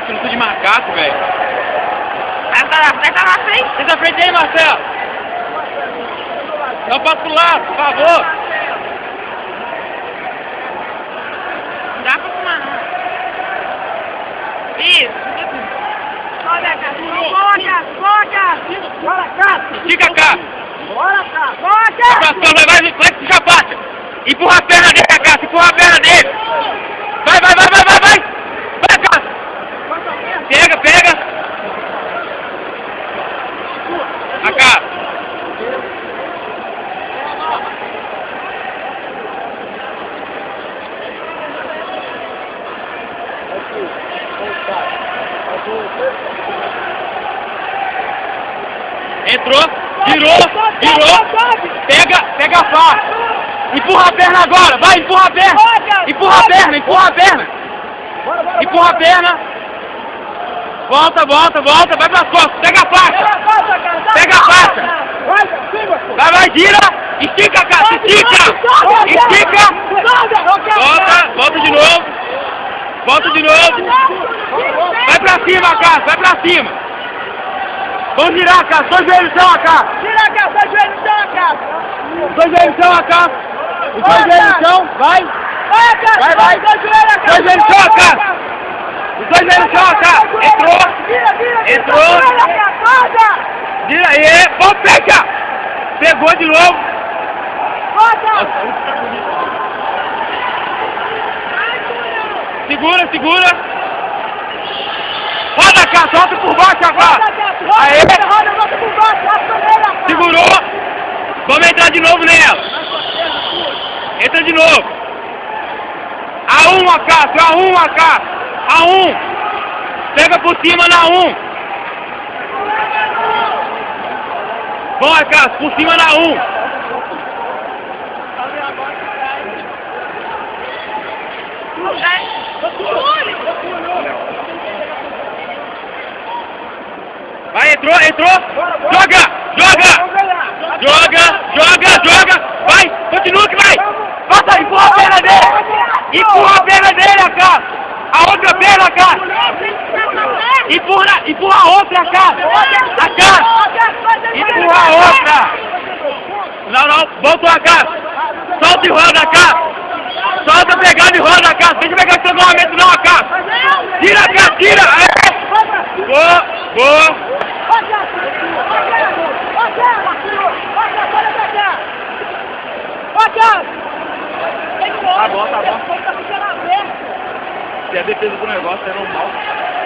macaco, luta de macaco, velho. Vai tá na frente. Tenta na frente aí, Marcelo. Dá um passo pro lado, por favor. Não dá pra fumar, não. Isso. Bora, Cássio. Bora, Cássio. Estica, Cássio. Bora, Cássio. Bora, Cássio. Vai puxar a faixa. Empurra a perna dele, Cássio. Empurra a perna dele. Vai. Vai, Cássio. Pega. A Cássio. Entrou, virou, pega a faca, empurra a perna agora, vai, empurra a perna, volta, vai pras costas, pega a faca, vai, gira, estica, cara, estica, volta de novo, vai pra cima, cara, vai pra cima. Vamos virar, Cássio. 2 joelhos no chão, Cássio. Tira, Cássio. 2 joelhos no chão, Cássio. 2 joelhos no chão, Cássio. Os 2 joelhos no chão, vai. Vai. 2 joelhos no chão, Cássio. Os 2 joelhos no chão, Cássio. Entrou. Vira aí. Vamos pegar. Pegou de novo. Segura. Roda, Cássio. Volta por baixo, Cássio. Aê! Segurou! Vamos entrar de novo nela! Entra de novo! A1, Cássio! A1! Pega por cima na 1! Bora, Cássio! Por cima na 1! Vai, entrou! Joga! Vai! Continua que vai! Passa, empurra a perna dele, Cássio! A outra perna, Cássio! Empurra a outra, Cássio! Empurra a outra! Não, volta a Cássio! Solta e roda, Cássio! Solta pegando e roda, Cássio! Deixa eu pegar esse treinamento não, Cássio! Tira, Cássio! Boa! Tá bom. Se a defesa do negócio é normal,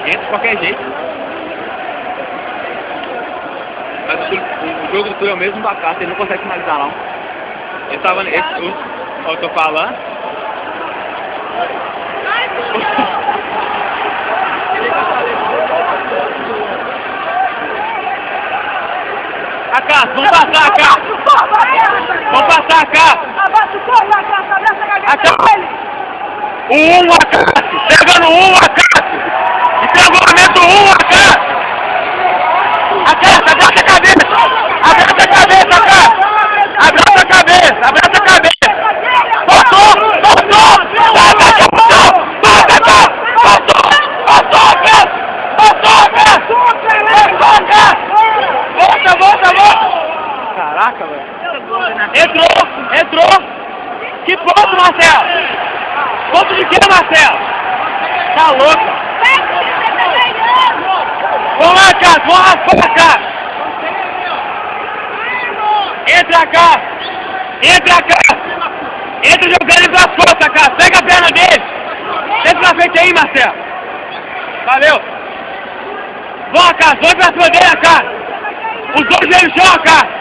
entra de qualquer jeito. Mas o jogo do Túlio é o mesmo da Cássio, ele não consegue finalizar não. Ele tava eu tô falando. A Cássio, vamos passar, Cássio! Abaixa o corpo, Cássio, abraça a cabeça dele! O 1, a Cássio! Pega no 1, a Cássio! Estrangulamento 1, a Cássio! A Cássio, abraça a cabeça, Cássio! Abraça a cabeça! Voltou! Volta! Caraca, velho! Entrou! Que ponto, Marcelo? Ponto de quê, Marcelo? Tá louco? Vamos lá, Cássio! Vamos raspar, Cássio! Entra, Cássio! Entra jogando ele pras costas, Cássio! Pega a perna dele! Entra na frente aí, Marcelo! Valeu! Vamos, Cássio! Vai pra cima dele, Cássio! Os 2 joelhos no chão, Cássio!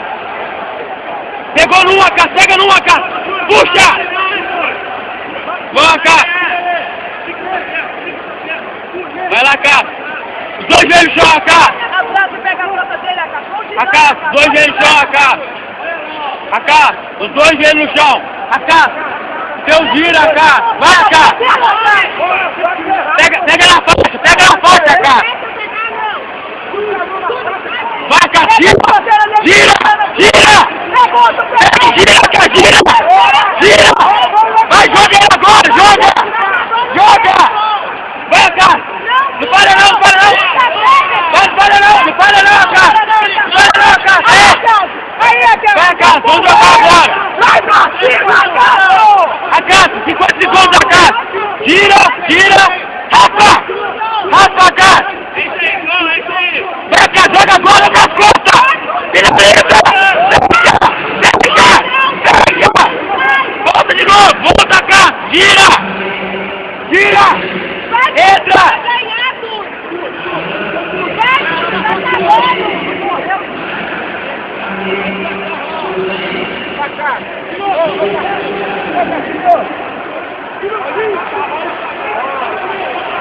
Pegou numa, Cássio! Pega numa, Cássio! Puxa! Vamos, Cássio! Vai lá, Cássio! Os 2 joelhos no chão, Cássio! A Cássio! 2 joelhos no chão, Cássio! Os 2 joelhos no chão! Cássio! Seu gira, Cássio! Vai, Cássio! Pega na faixa, Cássio! Vai, Cássio! Gira! Vai, joga ele agora! Joga! Vai, Cássio! Não para não!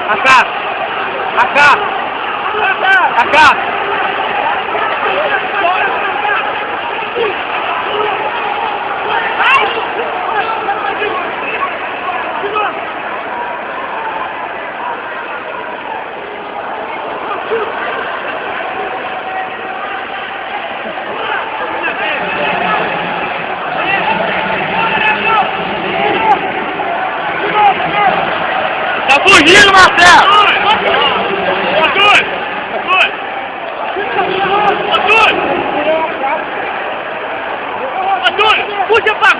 Acá! Acá! Acá! Tá fugindo, Marcelo! Puxa pra